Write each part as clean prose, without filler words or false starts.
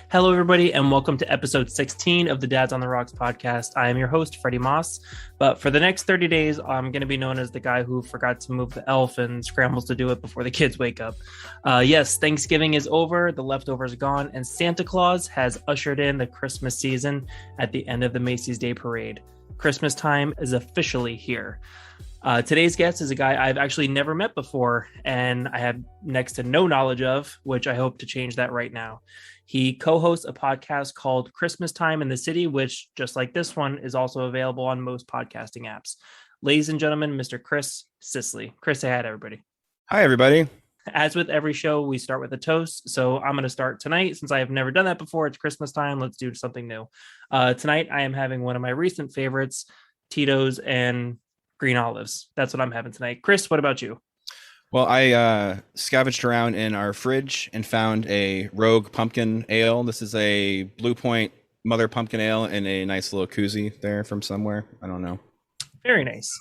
Hello, everybody, and welcome to episode 16 of the Dads on the Rocks podcast. I am your host, Freddy Maas. But for the next 30 days, I'm going to be known as the guy who forgot to move the elf and scrambles to do it before the kids wake up. Yes, Thanksgiving is over, the leftovers are gone, and Santa Claus has ushered in the Christmas season at the end of the Macy's Day Parade. Christmas time is officially here. Today's guest is a guy I've actually never met before, and I have next to no knowledge of, which I hope to change that right now. He co-hosts a podcast called Christmas Time in the City, which, just like this one, is also available on most podcasting apps. Ladies and gentlemen, Mr. Chris Sisley. Chris, say hi to everybody. Hi, everybody. As with every show, we start with a toast. So I'm going to start tonight. Since I have never done that before, it's Christmas time. Let's do something new. Tonight, I am having one of my recent favorites, Tito's and green olives. That's what I'm having tonight. Chris, what about you? Well, I scavenged around in our fridge and found a Rogue Pumpkin Ale. This is a Blue Point Mother Pumpkin Ale in a nice little koozie there from somewhere. I don't know. Very nice.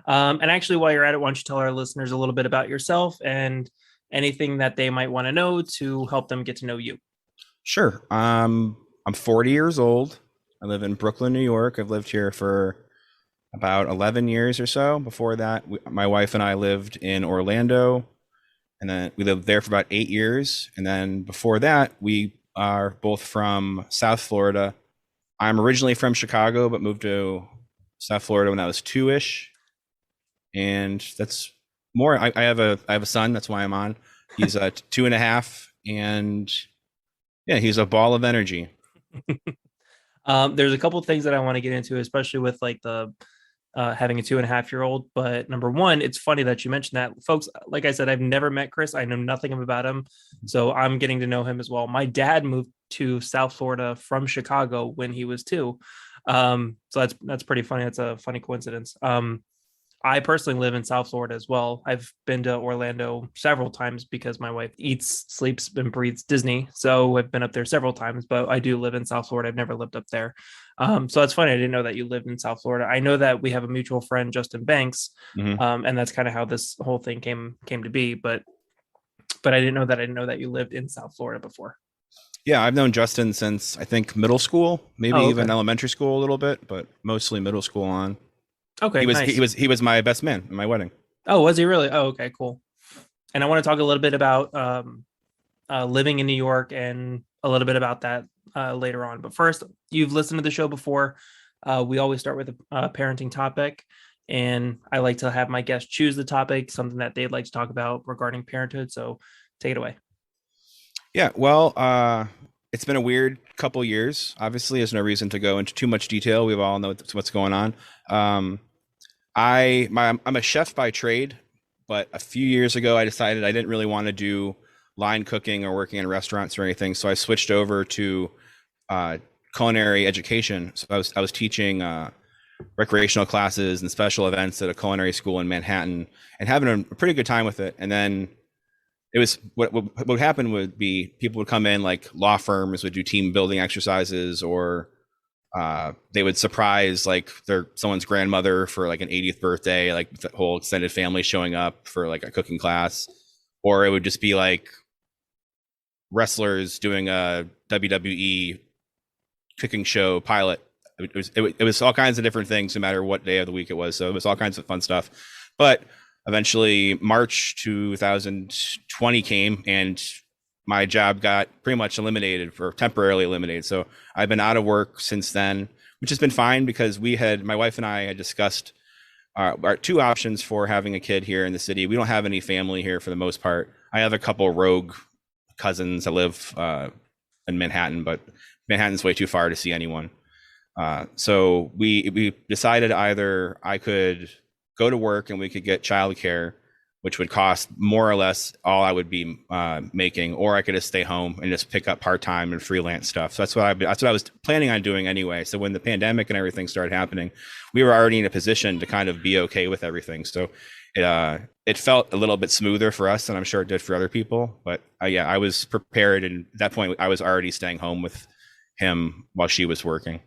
And actually, while you're at it, why don't you tell our listeners a little bit about yourself and anything that they might want to know to help them get to know you? Sure. I'm 40 years old. I live in Brooklyn, New York. I've lived here for about 11 years or so. Before that, my wife and I lived in Orlando, and then we lived there for about 8 years. And then before that, we are both from South Florida. I'm originally from Chicago, but moved to South Florida when I was two-ish. And that's more. I have a son. That's why I'm on. He's 2.5, and yeah, he's a ball of energy. There's a couple of things that I want to get into, especially with like the having a 2.5-year-old. But number one, it's funny that you mentioned that, folks. Like I said, I've never met Chris. I know nothing about him, so I'm getting to know him as well. My dad moved to South Florida from Chicago when he was 2, so that's pretty funny. That's a funny coincidence. I personally live in South Florida as well. I've been to Orlando several times because my wife eats, sleeps, and breathes Disney. So I've been up there several times, but I do live in South Florida. I've never lived up there. So that's funny. I didn't know that you lived in South Florida. I know that we have a mutual friend, Justin Banks, and that's kind of how this whole thing came to be. But I didn't know that you lived in South Florida before. Yeah, I've known Justin since I think middle school, maybe even elementary school a little bit, but mostly middle school on. Okay, he was my best man in my wedding. Oh, was he really? Oh, okay, cool. And I want to talk a little bit about living in New York and a little bit about that later on. But first, you've listened to the show before. We always start with a parenting topic, and I like to have my guests choose the topic, something that they'd like to talk about regarding parenthood. So take it away. Yeah, well, it's been a weird couple years. Obviously, there's no reason to go into too much detail. We all know what's going on. I'm a chef by trade, but a few years ago I decided I didn't really want to do line cooking or working in restaurants or anything, so I switched over to culinary education. So I was teaching recreational classes and special events at a culinary school in Manhattan and having a pretty good time with it. And then it was what would happen would be people would come in, like law firms would do team building exercises, or they would surprise like someone's grandmother for like an 80th birthday, like the whole extended family showing up for like a cooking class, or it would just be like wrestlers doing a WWE cooking show pilot. It was all kinds of different things, no matter what day of the week it was. So it was all kinds of fun stuff. But eventually March 2020 came, and my job got pretty much temporarily eliminated. So I've been out of work since then, which has been fine because my wife and I had discussed our two options for having a kid here in the city. We don't have any family here for the most part. I have a couple rogue cousins that live in Manhattan, but Manhattan's way too far to see anyone. So we decided either I could go to work and we could get childcare, which would cost more or less all I would be making, or I could just stay home and just pick up part-time and freelance stuff. So that's what I was planning on doing anyway. So when the pandemic and everything started happening, we were already in a position to kind of be okay with everything. So it felt a little bit smoother for us, and I'm sure it did for other people. But yeah, I was prepared, and at that point I was already staying home with him while she was working.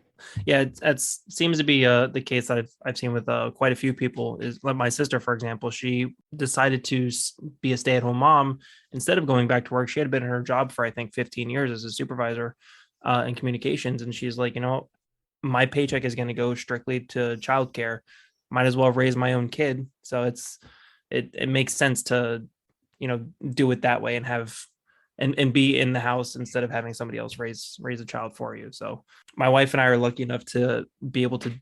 Yeah, it seems to be the case that I've seen with quite a few people. Is like my sister, for example. She decided to be a stay-at-home mom instead of going back to work. She had been in her job for I think 15 years as a supervisor, in communications, and she's like, my paycheck is going to go strictly to childcare. Might as well raise my own kid. So it makes sense to do it that way and have and be in the house instead of having somebody else raise a child for you. So my wife and I are lucky enough to be able to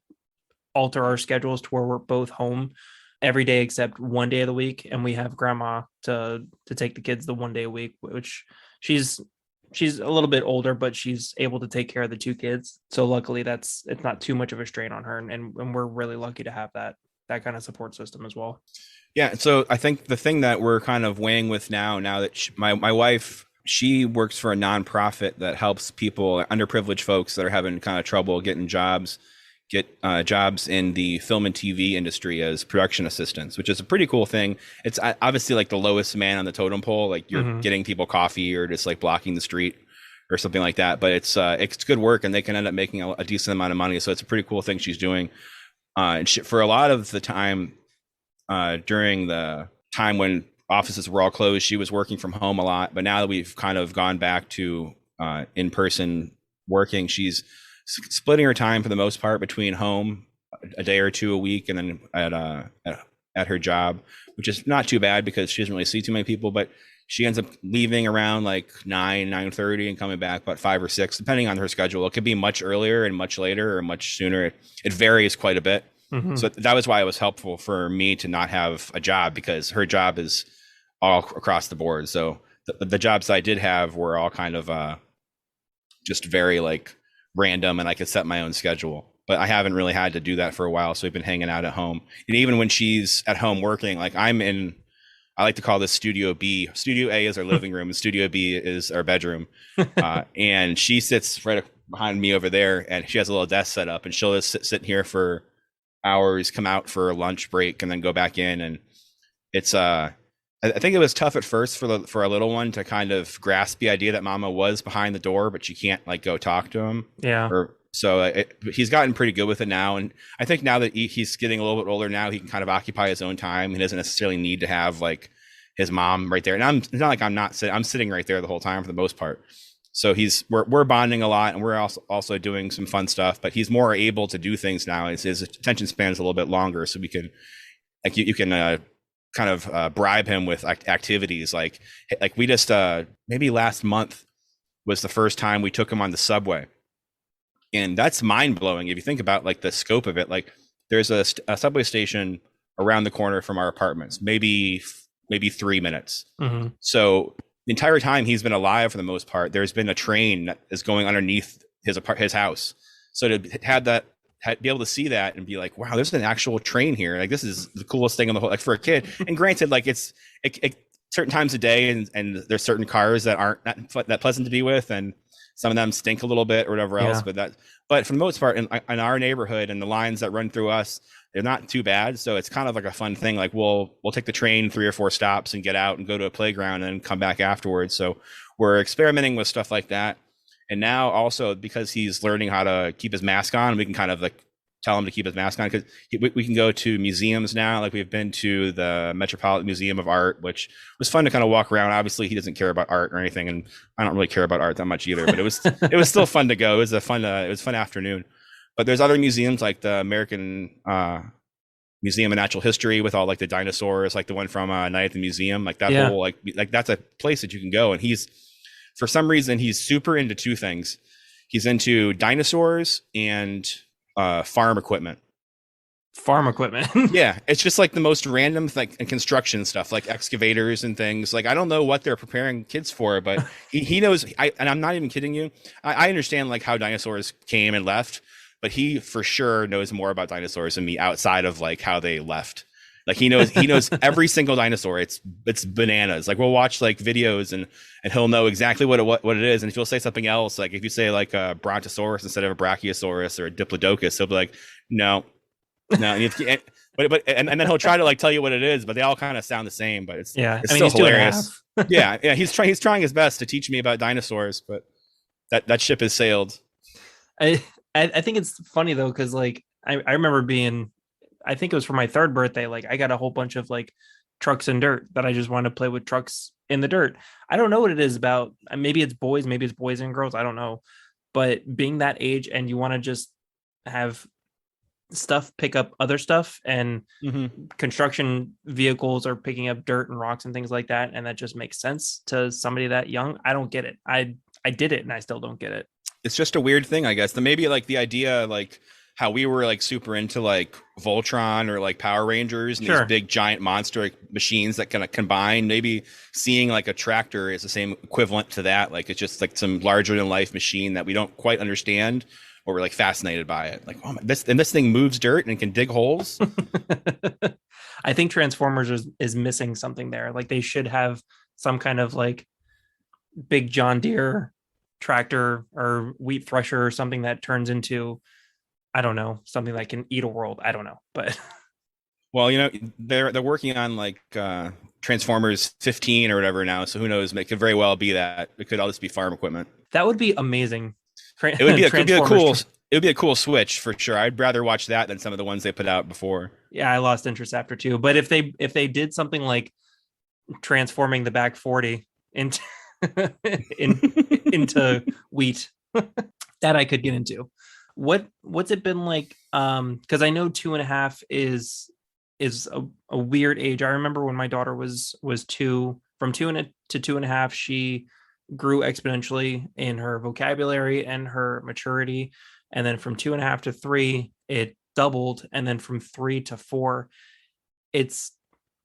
alter our schedules to where we're both home every day except one day of the week, and we have grandma to take the kids the one day a week, which she's she's a little bit older, but she's able to take care of the two kids. So luckily it's not too much of a strain on her, and we're really lucky to have that kind of support system as well. Yeah, so I think the thing that we're kind of weighing with now that my wife, she works for a nonprofit that helps people, underprivileged folks that are having kind of trouble getting jobs, get jobs in the film and TV industry as production assistants, which is a pretty cool thing. It's obviously like the lowest man on the totem pole, like you're getting people coffee or just like blocking the street or something like that. But it's good work, and they can end up making a decent amount of money. So it's a pretty cool thing she's doing. And for a lot of the time, during the time when offices were all closed, she was working from home a lot. But now that we've kind of gone back to in-person working, she's splitting her time for the most part between home a day or two a week, and then at her job, which is not too bad because she doesn't really see too many people. But she ends up leaving around like 9:30 and coming back about 5 or 6, depending on her schedule. It could be much earlier and much later or much sooner. It varies quite a bit. So that was why it was helpful for me to not have a job, because her job is all across the board. So the jobs I did have were all kind of just very like random, and I could set my own schedule. But I haven't really had to do that for a while. So we've been hanging out at home. And even when she's at home working, like I like to call this Studio B. Studio A is our living room, and Studio B is our bedroom. And she sits right behind me over there, and she has a little desk set up, and she'll just sit here for hours, come out for a lunch break, and then go back in. And it's I think it was tough at first for a little one to kind of grasp the idea that mama was behind the door, but she can't like go talk to him. Yeah. He's gotten pretty good with it now, and I think now that he's getting a little bit older now, he can kind of occupy his own time. He doesn't necessarily need to have like his mom right there. And it's not like I'm sitting right there the whole time for the most part. So we're bonding a lot, and we're also doing some fun stuff. But he's more able to do things now. His attention span is a little bit longer, so we can like you can kind of bribe him with activities like we just maybe last month was the first time we took him on the subway, and that's mind blowing if you think about like the scope of it. Like there's a subway station around the corner from our apartments, maybe 3 minutes. So the entire time he's been alive, for the most part, there's been a train that is going underneath his house. So to be able to see that and be like, wow, there's an actual train here. Like this is the coolest thing on the whole, like for a kid. And granted, like it certain times a day, and there's certain cars that aren't that pleasant to be with, and some of them stink a little bit or whatever else. But for the most part, in our neighborhood and the lines that run through us, they're not too bad. So it's kind of like a fun thing. Like we'll take the train 3 or 4 stops and get out and go to a playground and come back afterwards. So we're experimenting with stuff like that. And now also because he's learning how to keep his mask on, we can kind of like tell him to keep his mask on, because we can go to museums now. Like we've been to the Metropolitan Museum of Art, which was fun to kind of walk around. Obviously he doesn't care about art or anything, and I don't really care about art that much either, but it was still fun to go. It was a fun afternoon. But there's other museums like the American Museum of Natural History with all like the dinosaurs, like the one from Night at the Museum, like that whole like that's a place that you can go. And for some reason he's super into 2 things. He's into dinosaurs and farm equipment. Yeah, it's just like the most random like and construction stuff, like excavators and things. Like I don't know what they're preparing kids for, but he knows. And I'm not even kidding you. I understand like how dinosaurs came and left, but he for sure knows more about dinosaurs than me outside of like how they left. Like he knows every single dinosaur. It's bananas. Like we'll watch like videos and he'll know exactly what it is. And if you'll say something else, like if you say like a brontosaurus instead of a brachiosaurus or a diplodocus, he'll be like, no. But then he'll try to like tell you what it is, but they all kind of sound the same. But it's still hilarious. yeah, he's trying his best to teach me about dinosaurs, but that ship has sailed. I think it's funny though, because like I remember I think it was for my 3rd birthday, like I got a whole bunch of like trucks and dirt that I just wanted to play with trucks in the dirt. I don't know what it is about. Maybe it's boys and girls. I don't know. but being that age and you want to just have stuff pick up other stuff, and construction vehicles are picking up dirt and rocks and things like that, and that just makes sense to somebody that young. I don't get it. I did it and I still don't get it. It's just a weird thing, I guess. The maybe like the idea, like how we were like super into like Voltron or like Power Rangers and Sure. these big giant monster machines that kind of combine. Maybe seeing like a tractor is the same equivalent to that. Like it's just like some larger than life machine that we don't quite understand, but we're like fascinated by it. Like, oh my, this thing moves dirt and can dig holes. I think Transformers is missing something there. Like they should have some kind of like big John Deere tractor or wheat thresher or something that turns into, I don't know, something that can eat a world. I don't know, but Well, you know, they're working on like Transformers 15 or whatever now, so who knows? It could very well be that. It could all just be farm equipment. that would be amazing. It would be Transformers. it would be a cool switch for sure. I'd rather watch that than some of the ones they put out before. Yeah, I lost interest after two. But if they did something like transforming the back 40 into into wheat, that I could get into. What's it been like? Because I know 2.5 is a weird age. I remember when my daughter was two, from to 2.5, she grew exponentially in her vocabulary and her maturity. And then from 2.5 to 3, it doubled. And then from 3 to 4, it's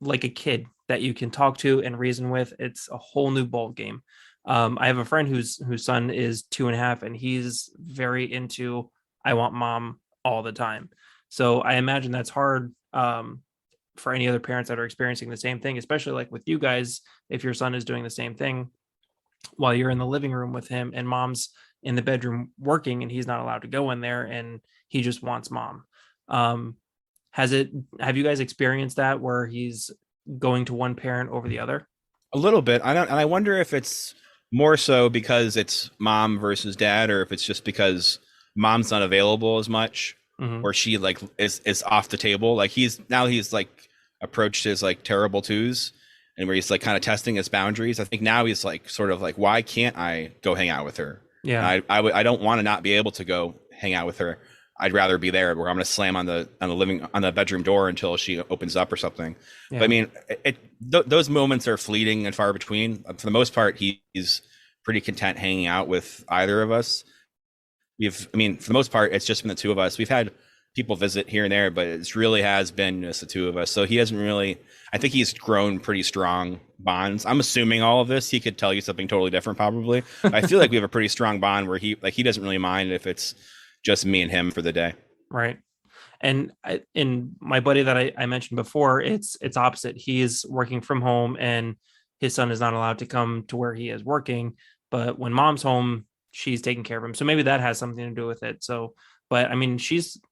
like a kid that you can talk to and reason with. It's a whole new ball game. I have a friend whose son is 2.5, and he's very into I want mom all the time. So I imagine that's hard for any other parents that are experiencing the same thing, especially like with you guys, if your son is doing the same thing while you're in the living room with him and mom's in the bedroom working and he's not allowed to go in there and he just wants mom. Have you guys experienced that where he's going to one parent over the other? A little bit. I wonder if it's more so because it's mom versus dad, or if it's just because mom's not available as much, Mm-hmm. or she like is off the table. Like he's like approached his like terrible twos, and where he's like kind of testing his boundaries. I think now he's like sort of like, why can't I go hang out with her? Yeah. I don't want to not be able to go hang out with her. I'd rather be there, where I'm going to slam on the bedroom door until she opens up or something. Yeah. But I mean, those moments are fleeting and far between. For the most part, he's pretty content hanging out with either of us. I mean, for the most part, it's just been the two of us. We've had people visit here and there, but it really has been just the two of us. So he hasn't really, I think he's grown pretty strong bonds. I'm assuming all of this, he could tell you something totally different probably. I feel like we have a pretty strong bond where he doesn't really mind if it's just me and him for the day. Right. And in my buddy that I mentioned before, it's opposite. He is working from home and his son is not allowed to come to where he is working. But when mom's home, she's taking care of him. So maybe that has something to do with it. So, but I mean,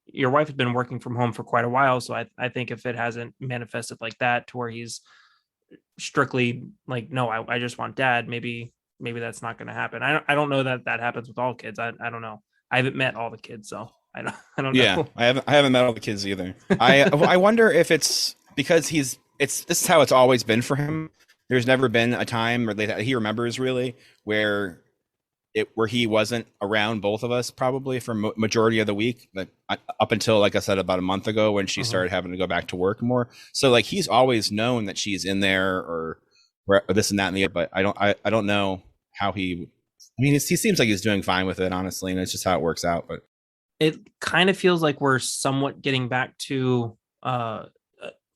your wife has been working from home for quite a while. So I think if it hasn't manifested like that to where he's strictly like, no, I just want dad, maybe that's not going to happen. I don't know that happens with all kids. I don't know. I haven't met all the kids, so I don't know. Yeah, I haven't met all the kids either. I wonder if it's because this is how it's always been for him. There's never been a time that he remembers really where he wasn't around both of us probably for majority of the week, like up until, like I said, about a month ago when she started having to go back to work more. So like he's always known that she's in there or this and that and the other, but I don't know how he. I mean, he seems like he's doing fine with it, honestly, and it's just how it works out. But it kind of feels like we're somewhat getting back to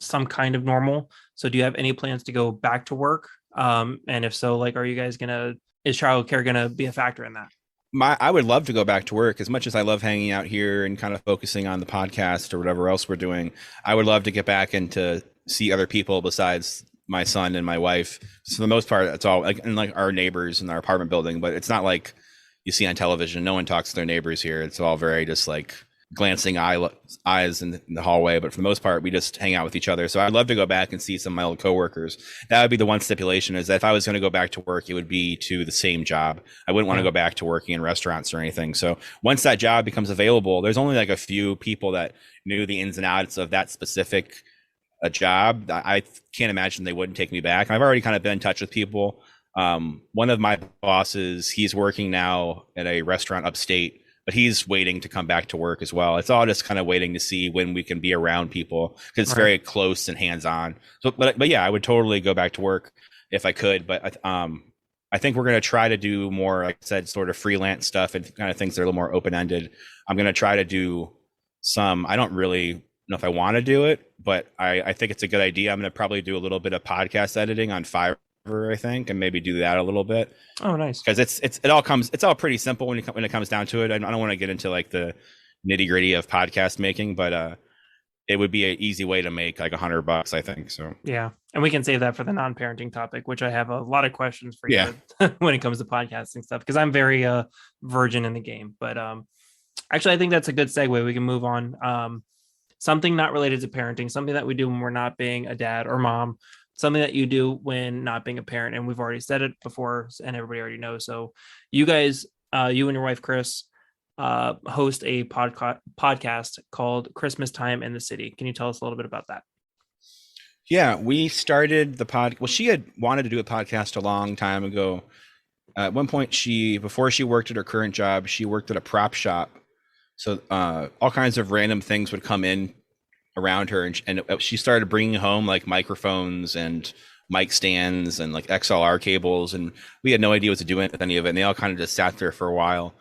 some kind of normal. So do you have any plans to go back to work? And if so, like, is childcare gonna be a factor in that? I would love to go back to work as much as I love hanging out here and kind of focusing on the podcast or whatever else we're doing. I would love to get back and to see other people besides my son and my wife. So for the most part, it's all like, and like our neighbors in our apartment building, but it's not like you see on television. No one talks to their neighbors here. It's all very just like glancing eyes in the hallway. But for the most part, we just hang out with each other. So I'd love to go back and see some of my old coworkers. That would be the one stipulation, is that if I was going to go back to work, it would be to the same job. I wouldn't want to go back to working in restaurants or anything. So once that job becomes available, there's only like a few people that knew the ins and outs of that specific job. I can't imagine they wouldn't take me back. I've already kind of been in touch with people One of my bosses, he's working now at a restaurant upstate, but he's waiting to come back to work as well. It's all just kind of waiting to see when we can be around people because it's Right. very close and hands on. So, but yeah, I would totally go back to work if I could. But I think we're going to try to do more, like I said, sort of freelance stuff and kind of things that are a little more open ended. I'm going to try to do some. I don't really know if I want to do it, but I think it's a good idea. I'm going to probably do a little bit of podcast editing on Fiverr, I think, and maybe do that a little bit Oh, nice. because it's all pretty simple when it comes down to it. I don't want to get into like the nitty gritty of podcast making, but it would be an easy way to make like $100, I think. So Yeah. And we can save that for the non-parenting topic, which I have a lot of questions for yeah, you when it comes to podcasting stuff, because I'm very virgin in the game. But actually, I think that's a good segue. We can move on. Something not related to parenting, something that we do when we're not being a dad or mom, something that you do when not being a parent. And we've already said it before, and everybody already knows. So you guys, you and your wife, Chris, host a podcast called Christmas Time in the City. Can you tell us a little bit about that? yeah, we started the pod. Well, she had wanted to do a podcast a long time ago. At one point, before she worked at her current job, she worked at a prop shop. So all kinds of random things would come in around her, and she started bringing home like microphones and mic stands and like XLR cables, and we had no idea what to do with any of it. And they all kind of just sat there for a while.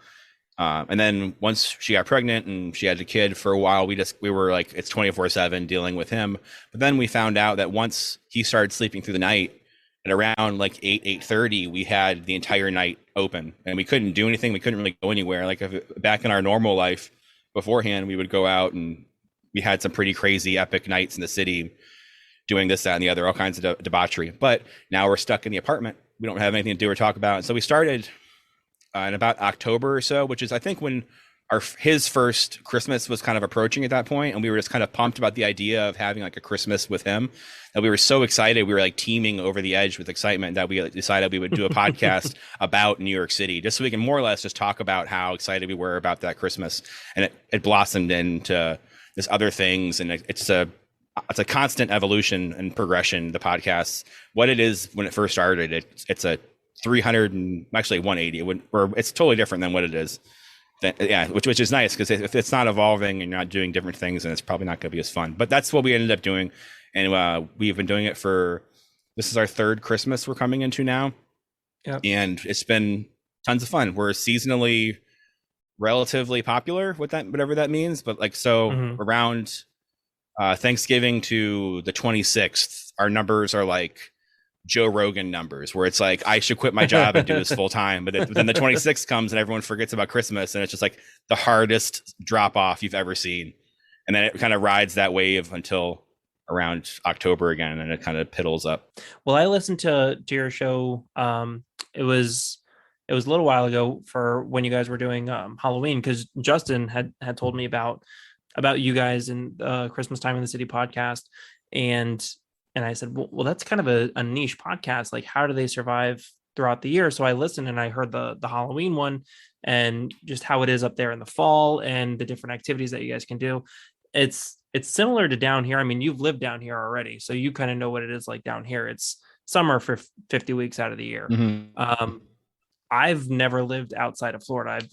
And then once she got pregnant and she had a kid, for a while we were like, it's 24/7 dealing with him. But then we found out that once he started sleeping through the night at around like 8:30, we had the entire night open and we couldn't do anything. We couldn't really go anywhere. Like back in our normal life beforehand, we would go out and we had some pretty crazy epic nights in the city doing this, that, and the other, all kinds of debauchery. But now we're stuck in the apartment. We don't have anything to do or talk about. And so we started in about October or so, which is I think when his first Christmas was kind of approaching at that point, and we were just kind of pumped about the idea of having like a Christmas with him. That we were so excited, we were like teeming over the edge with excitement that we decided we would do a podcast about New York City, just so we can more or less just talk about how excited we were about that Christmas. And it blossomed into this other things, and it's a constant evolution and progression. The podcast, what it is when it first started, it's a 300 and actually 180. It's totally different than what it is. Yeah, which is nice because if it's not evolving and you're not doing different things, then it's probably not going to be as fun. But that's what we ended up doing, and we've been doing it this is our third Christmas we're coming into now. Yep. And it's been tons of fun. We're seasonally relatively popular with that, whatever that means. But like around Thanksgiving to the 26th, our numbers are like Joe Rogan numbers, where it's like I should quit my job and do this full time, but then the 26th comes and everyone forgets about Christmas, and it's just like the hardest drop off you've ever seen, and then it kind of rides that wave until around October again, and it kind of piddles up. Well, I listened to your show. It was a little while ago for when you guys were doing Halloween, because Justin had told me about you guys and Christmas Time in the City podcast, and I said, well, that's kind of a niche podcast. Like, how do they survive throughout the year? So I listened and I heard the Halloween one and just how it is up there in the fall and the different activities that you guys can do. It's similar to down here. I mean, you've lived down here already, so you kind of know what it is like down here. It's summer for 50 weeks out of the year. Mm-hmm. I've never lived outside of Florida.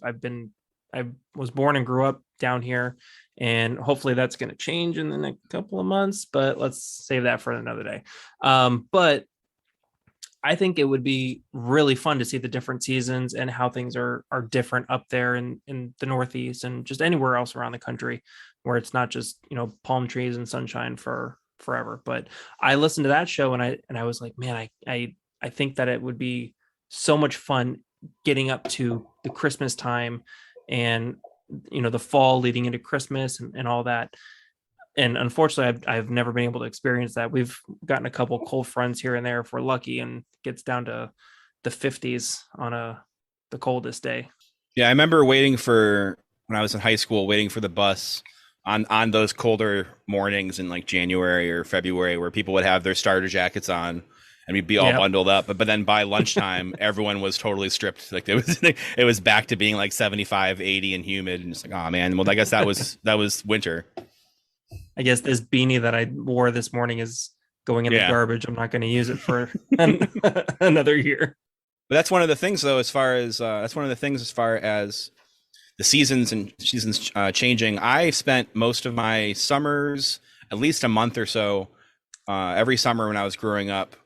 I was born and grew up down here, and hopefully that's going to change in the next couple of months, but let's save that for another day. But I think it would be really fun to see the different seasons and how things are different up there in the Northeast and just anywhere else around the country, where it's not just, palm trees and sunshine for forever. But I listened to that show and I was like, man, I think that it would be so much fun getting up to the Christmas time and the fall leading into Christmas and all that. And unfortunately, I've never been able to experience that. We've gotten a couple cold fronts here and there if we're lucky, and it gets down to the 50s on the coldest day. Yeah, I remember when I was in high school, waiting for the bus on those colder mornings in like January or February, where people would have their starter jackets on and we'd be all bundled up. But then by lunchtime, everyone was totally stripped. Like it was back to being like 75, 80 and humid. And it's like, oh man, well, I guess that was winter. I guess this beanie that I wore this morning is going in the garbage. I'm not going to use it for another year. But that's one of the things, though, as far as the seasons changing. I spent most of my summers, at least a month or so, every summer when I was growing up,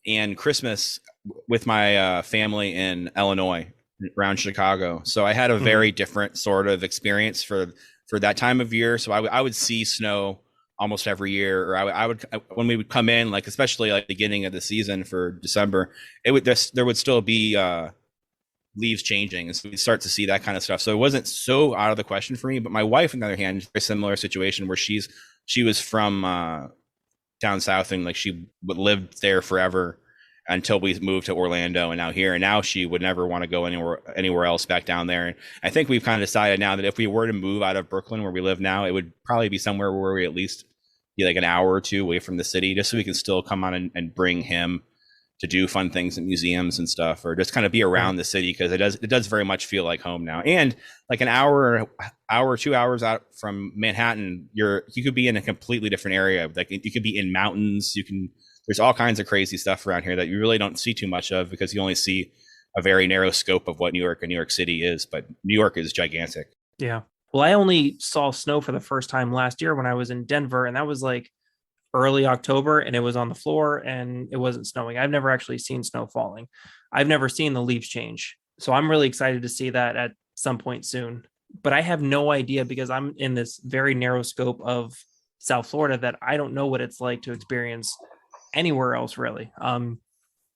and Christmas with my family in Illinois, around Chicago. So I had a very different sort of experience for that time of year. So I would see snow almost every year, or I would when we would come in, like especially like beginning of the season for December, there would still be leaves changing, and so we start to see that kind of stuff. So it wasn't so out of the question for me. But my wife, on the other hand, a similar situation where she was from down south, and like she lived there forever until we moved to Orlando and now here. And now she would never want to go anywhere else back down there. And I think we've kind of decided now that if we were to move out of Brooklyn, where we live now, it would probably be somewhere where we at least be like an hour or two away from the city, just so we can still come on and bring him to do fun things at museums and stuff, or just kind of be around the city, because it does very much feel like home now. And like an hour, 2 hours out from Manhattan, you could be in a completely different area. Like you could be in mountains. There's all kinds of crazy stuff around here that you really don't see too much of, because you only see a very narrow scope of what New York and New York City is. But New York is gigantic. Yeah. Well, I only saw snow for the first time last year when I was in Denver, and that was like early October, and it was on the floor and it wasn't snowing. I've never actually seen snow falling. I've never seen the leaves change. So I'm really excited to see that at some point soon. But I have no idea, because I'm in this very narrow scope of South Florida, that I don't know what it's like to experience anywhere else, really.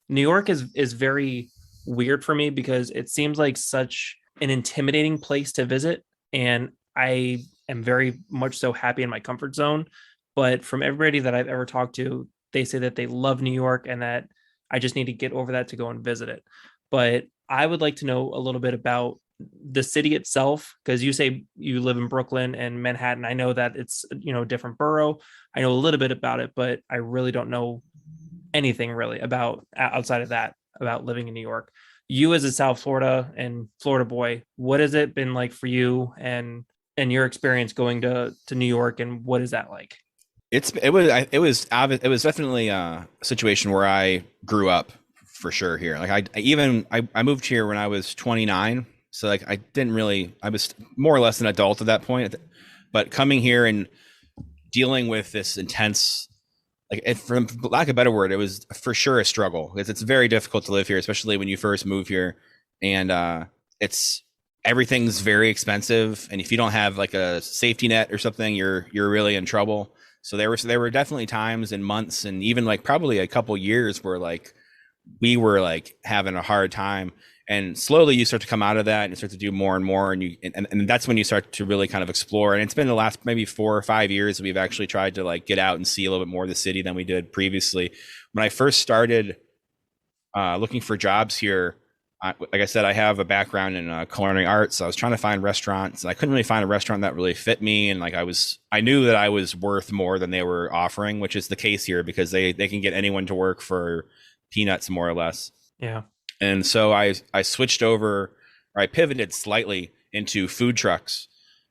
New York is very weird for me, because it seems like such an intimidating place to visit, and I am very much so happy in my comfort zone. But from everybody that I've ever talked to, they say that they love New York and that I just need to get over that to go and visit it. But I would like to know a little bit about the city itself, because you say you live in Brooklyn and Manhattan. I know that it's, a different borough. I know a little bit about it, but I really don't know anything really about outside of that, about living in New York. You as a South Florida and Florida boy, what has it been like for you, and your experience going to New York, and what is that like? It was definitely a situation where I grew up for sure here. Like I moved here when I was 29. So like I was more or less an adult at that point, but coming here and dealing with this intense, like for lack of a better word, it was for sure a struggle, because it's very difficult to live here, especially when you first move here. And everything's very expensive. And if you don't have like a safety net or something, you're really in trouble. So there were definitely times and months, and even like probably a couple years, where like we were like having a hard time. And slowly you start to come out of that and start to do more and more, and that's when you start to really kind of explore. And it's been the last maybe 4 or 5 years that we've actually tried to like get out and see a little bit more of the city than we did previously. When I first started looking for jobs here, like I said, I have a background in culinary arts. So I was trying to find restaurants, and I couldn't really find a restaurant that really fit me. And like I knew that I was worth more than they were offering, which is the case here, because they can get anyone to work for peanuts, more or less. Yeah. And so I switched over, or I pivoted slightly into food trucks.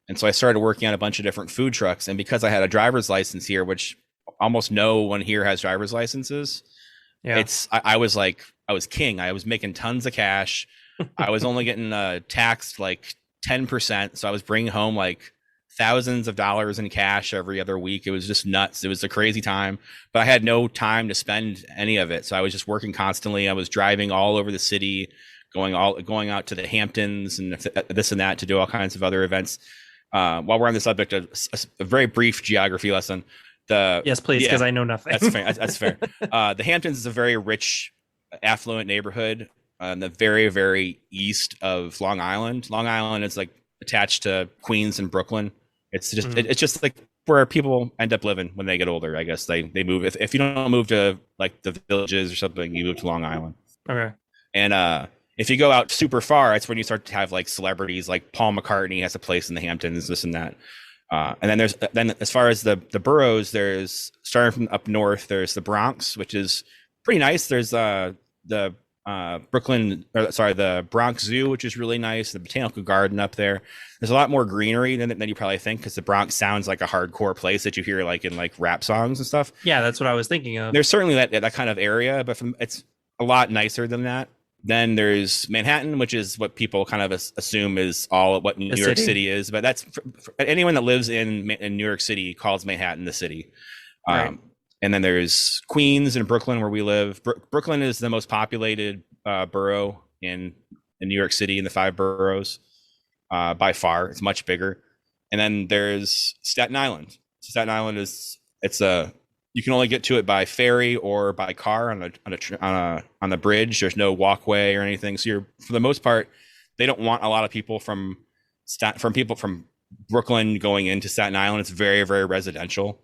And so I started working on a bunch of different food trucks. And because I had a driver's license here, which almost no one here has driver's licenses, I was king. I was making tons of cash. I was only getting taxed like 10%. So I was bringing home like thousands of dollars in cash every other week. It was just nuts. It was a crazy time, but I had no time to spend any of it. So I was just working constantly. I was driving all over the city, going out to the Hamptons and this and that to do all kinds of other events. While we're on the subject, a very brief geography lesson. Yes, please, because I know nothing. That's fair. That's fair. The Hamptons is a very rich, affluent neighborhood on the very, very east of Long Island. Long Island is like attached to Queens and Brooklyn. It's just like where people end up living when they get older. I guess they move. If you don't move to like the villages or something, you move to Long Island. Okay. And if you go out super far, that's when you start to have like celebrities, like Paul McCartney has a place in the Hamptons, this and that. And then as far as the boroughs, there's, starting from up north, there's the Bronx, which is pretty nice. There's the the Bronx Zoo, which is really nice. The Botanical Garden up there. There's a lot more greenery than you probably think, because the Bronx sounds like a hardcore place that you hear like in like rap songs and stuff. Yeah, that's what I was thinking of. There's certainly that kind of area, but it's a lot nicer than that. Then there's Manhattan, which is what people kind of assume is all what New The York city, City is. But that's for anyone that lives in New York City calls Manhattan the city. right? Um, and then there's Queens and Brooklyn, where we live. Brooklyn is the most populated borough in New York City in the five boroughs by far. It's much bigger. And then there's Staten Island. Staten Island is it's a you can only get to it by ferry or by car on the bridge. There's no walkway or anything. So you're for the most part, they don't want a lot of people from people from Brooklyn going into Staten Island. It's very very residential.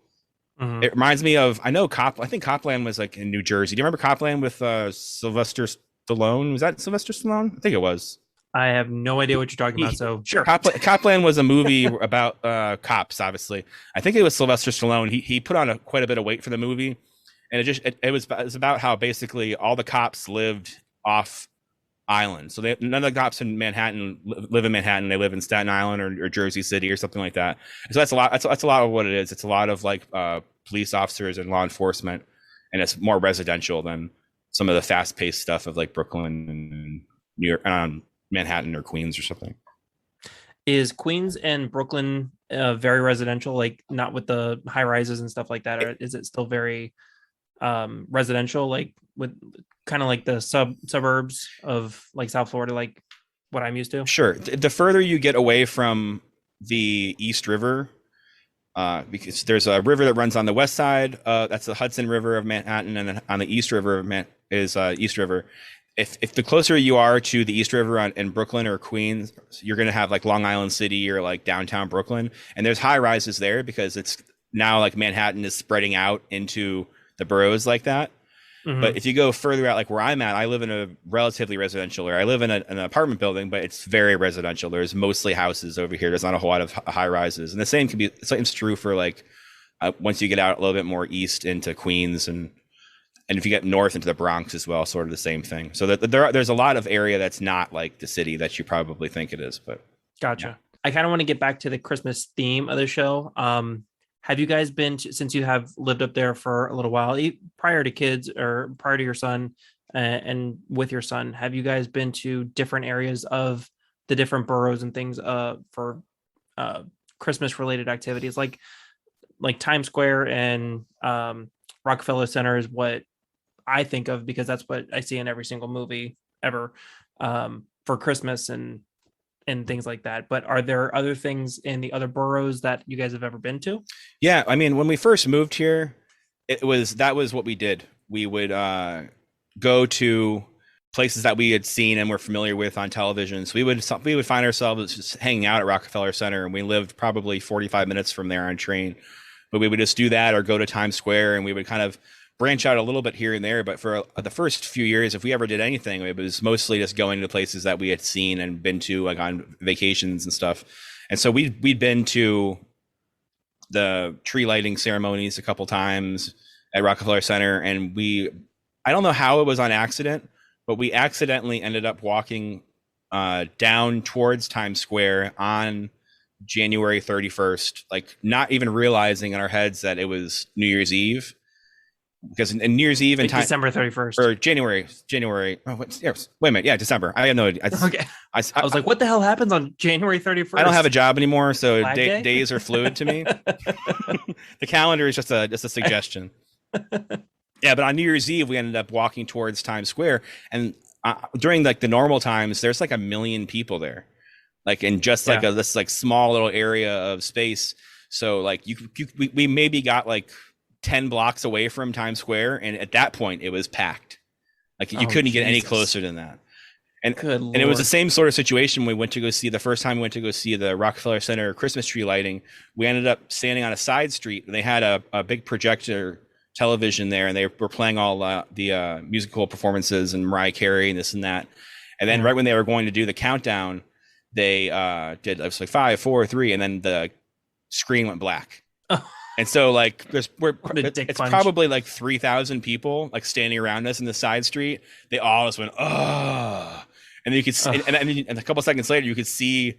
Hmm. It reminds me of I think Copland was like in New Jersey. Do you remember Copland with Sylvester Stallone? Was that Sylvester Stallone? I think it was. I have no idea what you're talking about. So sure. Copland was a movie about cops. Obviously, I think it was Sylvester Stallone. He put on quite a bit of weight for the movie, and it was about how basically all the cops lived off island. So none of the cops in Manhattan live in Manhattan. They live in Staten Island or Jersey City or something like that. So that's a lot. That's a lot of what it is. It's a lot of like police officers and law enforcement, and it's more residential than some of the fast paced stuff of like Brooklyn and New York, Manhattan or Queens or something. Is Queens and Brooklyn very residential, like not with the high rises and stuff like that, or is it still very residential, like with kind of like the suburbs of like South Florida, like what I'm used to? Sure. The further you get away from the East River, because there's a river that runs on the west side. That's the Hudson River of Manhattan, and then on the East River is East River. If the closer you are to the East River in Brooklyn or Queens, you're going to have like Long Island City or like downtown Brooklyn, and there's high rises there because it's now like Manhattan is spreading out into the boroughs like that. Hmm. But if you go further out, like where I'm at, I live in a relatively residential area. I live in an apartment building, but it's very residential. There's mostly houses over here. There's not a whole lot of high rises, and the same's true for like once you get out a little bit more east into Queens and if you get north into the Bronx as well, sort of the same thing. So there's a lot of area that's not like the city that you probably think it is. But Gotcha. yeah. I kind of want to get back to the Christmas theme of the show. Have you guys been to, since you have lived up there for a little while, prior to kids or prior to your son and with your son, have you guys been to different areas of the different boroughs and things for Christmas related activities like Times Square and Rockefeller Center is what I think of because that's what I see in every single movie ever for Christmas and things like that. But are there other things in the other boroughs that you guys have ever been to? Yeah, I mean, when we first moved here, that was what we did. We would go to places that we had seen and were familiar with on television. So we would find ourselves just hanging out at Rockefeller Center, and we lived probably 45 minutes from there on train. But we would just do that or go to Times Square, and we would kind of branch out a little bit here and there. But for the first few years, if we ever did anything, it was mostly just going to places that we had seen and been to, like on vacations and stuff. And so we'd been to the tree lighting ceremonies a couple times at Rockefeller Center, and I don't know how it was on accident, but we accidentally ended up walking down towards Times Square on January 31st, like not even realizing in our heads that it was New Year's Eve. Because in New Year's Eve and December 31st or January. Oh, wait a minute. Yeah, December. I have no idea. Okay. I was like, what the hell happens on January 31st? I don't have a job anymore, so Day? days are fluid to me. The calendar is just a suggestion. Yeah, but on New Year's Eve, we ended up walking towards Times Square, and during like the normal times, there's like 1 million people there, like in just like this like small little area of space. So like we maybe got like 10 blocks away from Times Square, and at that point it was packed. Like you couldn't get any closer than that. And it was the same sort of situation we went to go see the first time we went to go see the Rockefeller Center Christmas tree lighting. We ended up standing on a side street, and they had a big projector television there, and they were playing all the musical performances and Mariah Carey and this and that. And then right when they were going to do the countdown, they did it was like 5, 4, 3, and then the screen went black. And so like it's probably like 3,000 people like standing around us in the side street. They all just went, oh, and then you could see, and a couple seconds later you could see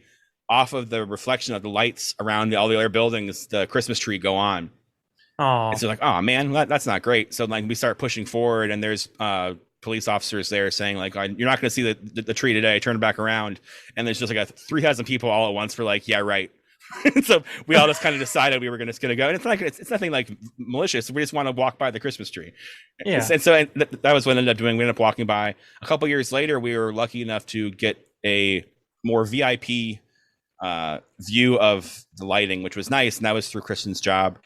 off of the reflection of the lights around all the other buildings the Christmas tree go on. Oh, and so like, oh man, that's not great. So like we start pushing forward, and there's police officers there saying like, you're not going to see the tree today, turn it back around. And there's just like 3,000 people all at once for like, yeah, right. So we all just kind of decided we were going to go, and it's nothing like malicious. We just want to walk by the Christmas tree. Yeah. And so that was what I ended up doing. We ended up walking by. A couple years later, we were lucky enough to get a more VIP view of the lighting, which was nice. And that was through Kristen's job.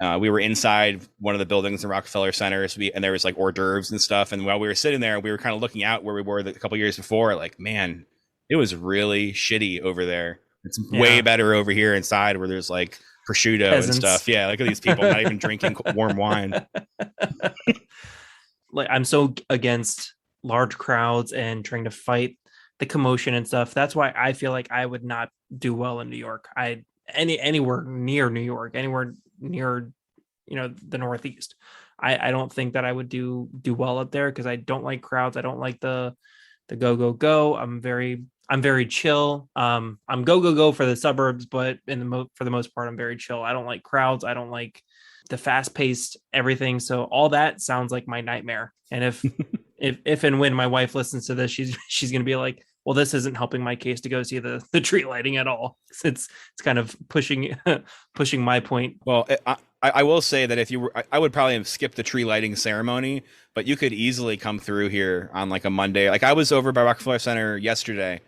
We were inside one of the buildings in Rockefeller Center, and there was like hors d'oeuvres and stuff. And while we were sitting there, we were kind of looking out where we were a couple years before. Like, man, it was really shitty over there. It's way better over here inside where there's like prosciutto and stuff. Yeah, look at these people not even drinking warm wine. Like, I'm so against large crowds and trying to fight the commotion and stuff. That's why I feel like I would not do well in New York. Anywhere near New York, anywhere near, the Northeast. I don't think that I would do well up there because I don't like crowds. I don't like the go. I'm very chill. I'm go for the suburbs, but for the most part, I'm very chill. I don't like crowds. I don't like the fast paced everything. So all that sounds like my nightmare. And if and when my wife listens to this, she's going to be like, well, this isn't helping my case to go see the tree lighting at all. It's kind of pushing my point. Well, I will say that if you were, I would probably have skipped the tree lighting ceremony, but you could easily come through here on like a Monday. Like I was over by Rockefeller Center yesterday,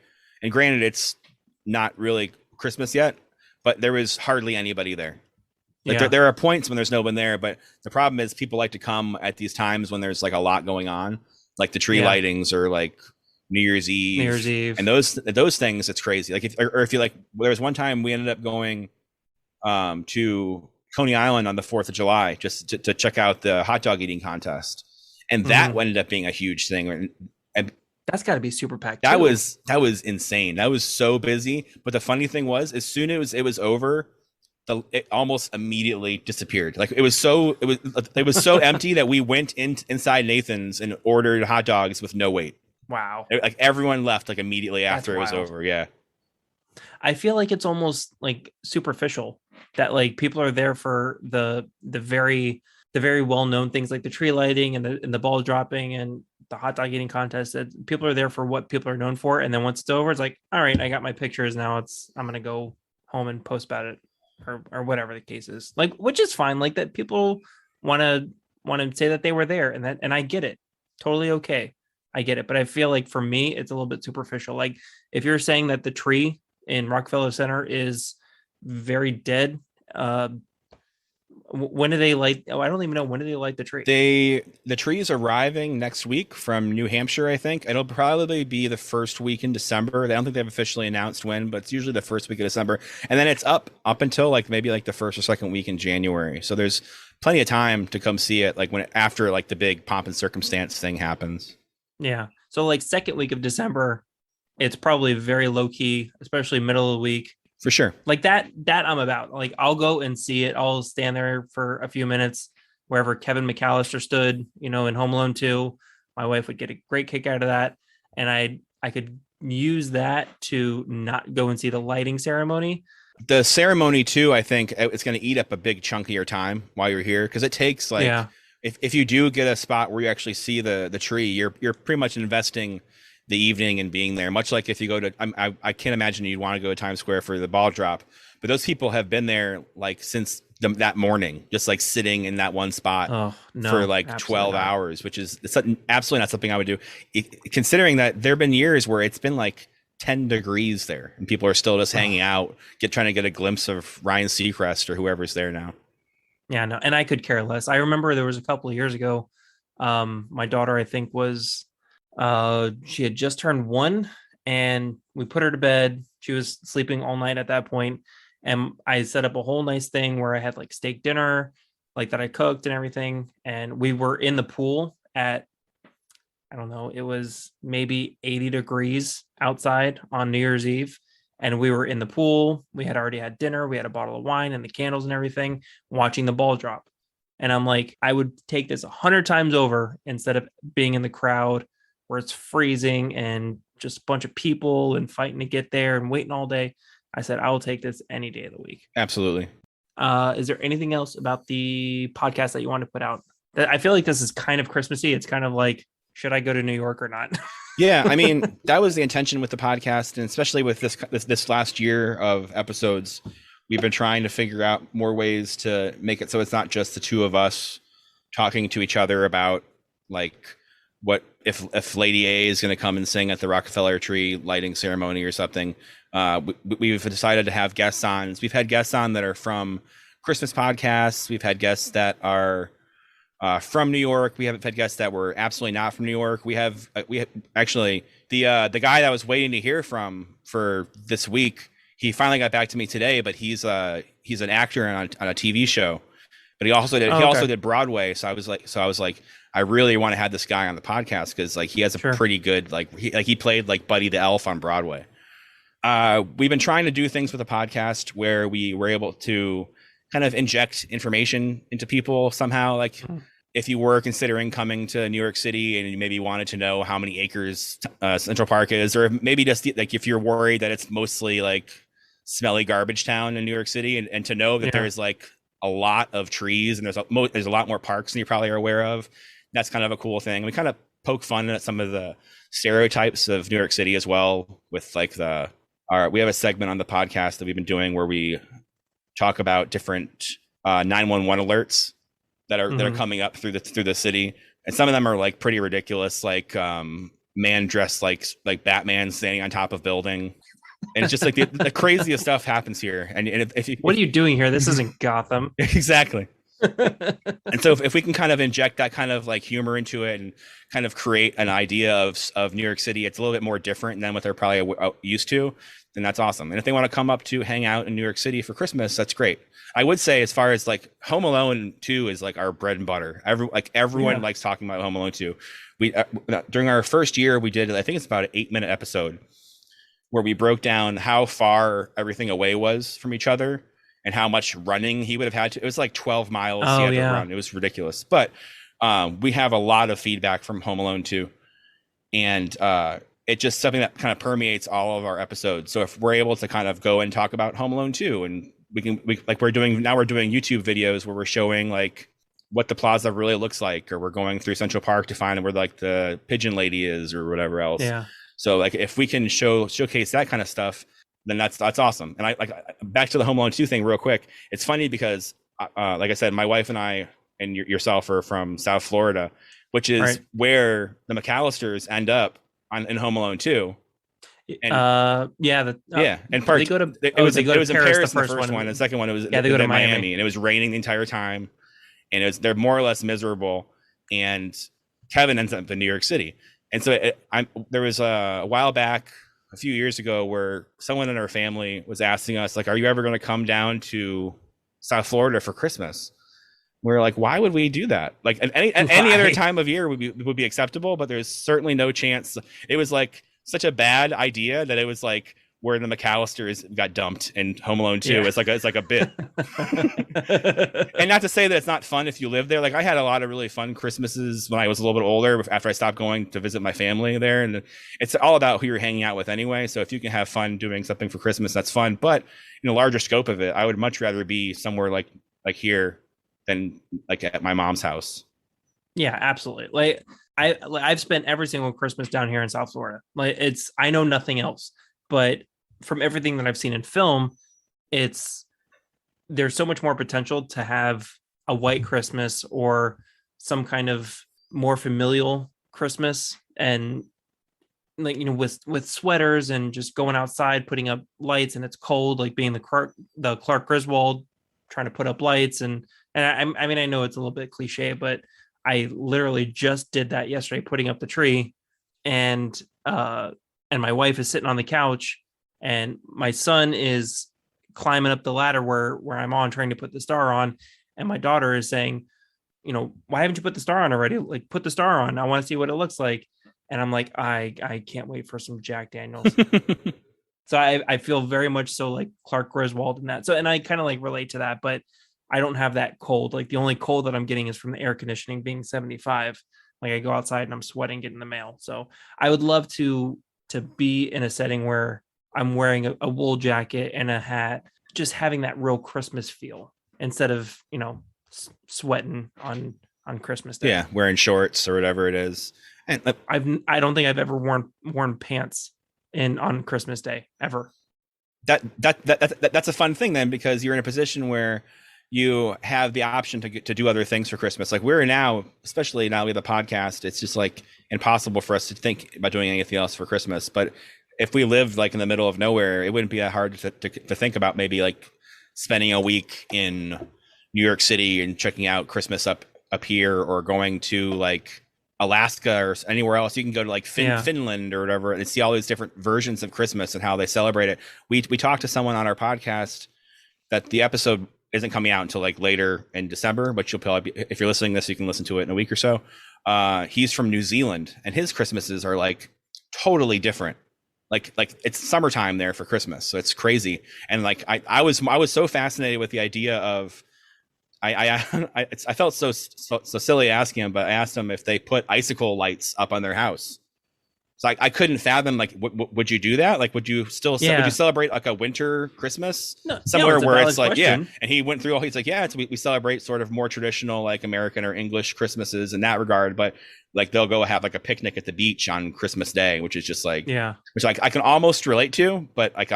and granted, it's not really Christmas yet, but there was hardly anybody there. Like there are points when there's no one there, but the problem is people like to come at these times when there's like a lot going on, like the tree lightings or like New Year's Eve, and those things. It's crazy. Like if you like, there was one time we ended up going to Coney Island on the 4th of July just to check out the hot dog eating contest, and that ended up being a huge thing. And that's got to be super packed. That was insane. That was so busy. But the funny thing was, as soon as it was over, it almost immediately disappeared. Like it was so empty that we went inside Nathan's and ordered hot dogs with no wait. Wow. Like everyone left like immediately after it was over. Yeah. I feel like it's almost like superficial that like people are there for the very well-known things like the tree lighting and the ball dropping and the hot dog eating contest. That people are there for what people are known for. And then once it's over, it's like, all right, I got my pictures. Now I'm going to go home and post about it or whatever the case is, like, which is fine. Like that people want to say that they were there and I get it. Totally okay. I get it. But I feel like for me, it's a little bit superficial. Like if you're saying that the tree in Rockefeller Center is very dead, when do they light? Oh, I don't even know. When do they light the tree? The tree is arriving next week from New Hampshire, I think. It'll probably be the first week in December. I don't think they've officially announced when, but it's usually the first week of December. And then it's up until like maybe like the first or second week in January. So there's plenty of time to come see it, like after like the big pomp and circumstance thing happens. Yeah. So like second week of December, it's probably very low key, especially middle of the week. For sure. Like that I'm about. Like I'll go and see it. I'll stand there for a few minutes wherever Kevin McAllister stood, in Home Alone 2. My wife would get a great kick out of that. And I could use that to not go and see the lighting ceremony. The ceremony too, I think it's going to eat up a big chunk of your time while you're here. Cause it takes like, if you do get a spot where you actually see the tree, you're pretty much investing the evening and being there, much like if you go to, I can't imagine you'd want to go to Times Square for the ball drop, but those people have been there like since that morning, just like sitting in that one spot for like 12 hours, which is absolutely not something I would do. Considering that there've been years where it's been like 10 degrees there and people are still just hanging out, trying to get a glimpse of Ryan Seacrest or whoever's there now. Yeah, no, and I could care less. I remember there was a couple of years ago, my daughter, I think she had just turned 1 and we put her to bed. She was sleeping all night at that point. And I set up a whole nice thing where I had like steak dinner, like that I cooked and everything. And we were in the pool at, I don't know, it was maybe 80 degrees outside on New Year's Eve. And we were in the pool. We had already had dinner. We had a bottle of wine and the candles and everything, watching the ball drop. And I'm like, I would take this 100 times over instead of being in the crowd where it's freezing and just a bunch of people and fighting to get there and waiting all day. I said, I will take this any day of the week. Absolutely. Is there anything else about the podcast that you want to put out? I feel like this is kind of Christmassy. It's kind of like should I go to New York or not? Yeah, I mean, that was the intention with the podcast, and especially with this last year of episodes, we've been trying to figure out more ways to make it so it's not just the two of us talking to each other about like what if Lady A is going to come and sing at the Rockefeller tree lighting ceremony or something. We've decided to have guests on. We've had guests on that are from Christmas podcasts. We've had guests that are from New York. We haven't had guests that were absolutely not from New York. We have actually the guy that I was waiting to hear from for this week. He finally got back to me today, but he's an actor on a TV show. But he also did Broadway. So I was like, I really want to have this guy on the podcast because like he has a pretty good he played like Buddy the Elf on Broadway. We've been trying to do things with the podcast where we were able to kind of inject information into people somehow. Like if you were considering coming to New York City and you maybe wanted to know how many acres Central Park is, or maybe just like if you're worried that it's mostly like smelly garbage town in New York City, and to know that there's like a lot of trees and there's a lot more parks than you probably are aware of. That's kind of a cool thing. We kind of poke fun at some of the stereotypes of New York City as well with like we have a segment on the podcast that we've been doing where we talk about different 911 alerts that are coming up through the city, and some of them are like pretty ridiculous, like man dressed like Batman standing on top of building, and it's just like the craziest stuff happens here. And what are you doing here? This isn't Gotham. Exactly. And so if we can kind of inject that kind of like humor into it and kind of create an idea of New York City, it's a little bit more different than what they're probably used to, then that's awesome. And if they want to come up to hang out in New York City for Christmas, that's great. I would say as far as like Home Alone 2 is like our bread and butter. Everyone likes talking about Home Alone 2. We during our first year, we did, I think it's about an 8-minute episode where we broke down how far everything away was from each other and how much running he would have had to. It was like 12 miles he had to run. It was ridiculous. But we have a lot of feedback from Home Alone 2. And it's just something that kind of permeates all of our episodes. So if we're able to kind of go and talk about Home Alone 2, and we're doing YouTube videos where we're showing like what the plaza really looks like, or we're going through Central Park to find where like the pigeon lady is or whatever else. Yeah. So like if we can showcase that kind of stuff, then that's awesome. And I back to the Home Alone 2 thing real quick. It's funny because like I said, my wife and I and yourself are from South Florida, which is where the McAllisters end up in Home Alone 2. And and part they go to it was in Paris the the first one. The second one it was they go to Miami, and it was raining the entire time, and they're more or less miserable, and Kevin ends up in New York City. And so there was a while back, a few years ago, where someone in our family was asking us, like, are you ever going to come down to South Florida for Christmas? We're like, why would we do that? Like any other time of year would be acceptable, but there's certainly no chance. It was like such a bad idea that it was like where the McAllisters got dumped in Home Alone 2. It's like a bit. And not to say that it's not fun if you live there. Like I had a lot of really fun Christmases when I was a little bit older after I stopped going to visit my family there. And it's all about who you're hanging out with anyway. So if you can have fun doing something for Christmas, that's fun. But in a larger scope of it, I would much rather be somewhere like here than like at my mom's house. Yeah, absolutely. Like I've spent every single Christmas down here in South Florida. Like I know nothing else, but from everything that I've seen in film, there's so much more potential to have a white Christmas or some kind of more familial Christmas, and like, with sweaters and just going outside, putting up lights, and it's cold, like being the Clark Griswold trying to put up lights. And I mean, I know it's a little bit cliche, but I literally just did that yesterday, putting up the tree, and my wife is sitting on the couch, and my son is climbing up the ladder where I'm on, trying to put the star on. And my daughter is saying, why haven't you put the star on already? Like, put the star on. I want to see what it looks like. And I'm like, I can't wait for some Jack Daniels. So I feel very much so like Clark Griswold in that. So, and I kind of like relate to that, but I don't have that cold. Like the only cold that I'm getting is from the air conditioning being 75. Like I go outside and I'm sweating getting the mail. So I would love to be in a setting where I'm wearing a wool jacket and a hat, just having that real Christmas feel instead of, sweating on Christmas Day. Yeah, wearing shorts or whatever it is. And I don't think I've ever worn pants on Christmas Day ever. that's a fun thing then, because you're in a position where you have the option to do other things for Christmas. Like we're now, especially now we have a podcast, it's just like impossible for us to think about doing anything else for Christmas. But if we lived like in the middle of nowhere, it wouldn't be that hard to think about maybe like spending a week in New York City and checking out Christmas up here, or going to like Alaska or anywhere else. You can go to like Yeah. Finland or whatever and see all these different versions of Christmas and how they celebrate it. We talked to someone on our podcast that the episode isn't coming out until like later in December, but you'll probably if you're listening to this, you can listen to it in a week or so. He's from New Zealand, and his Christmases are like totally different. Like it's summertime there for Christmas, so it's crazy. And like I was so fascinated with the idea of I felt so silly asking him, but I asked him if they put icicle lights up on their house. So I couldn't fathom, like, would you do that? Like, would you would you celebrate like a winter Christmas somewhere where it's like, question. And he went through all, he's like, we celebrate sort of more traditional, like American or English Christmases in that regard. But like, they'll go have like a picnic at the beach on Christmas Day, which is just like, which like I can almost relate to, but like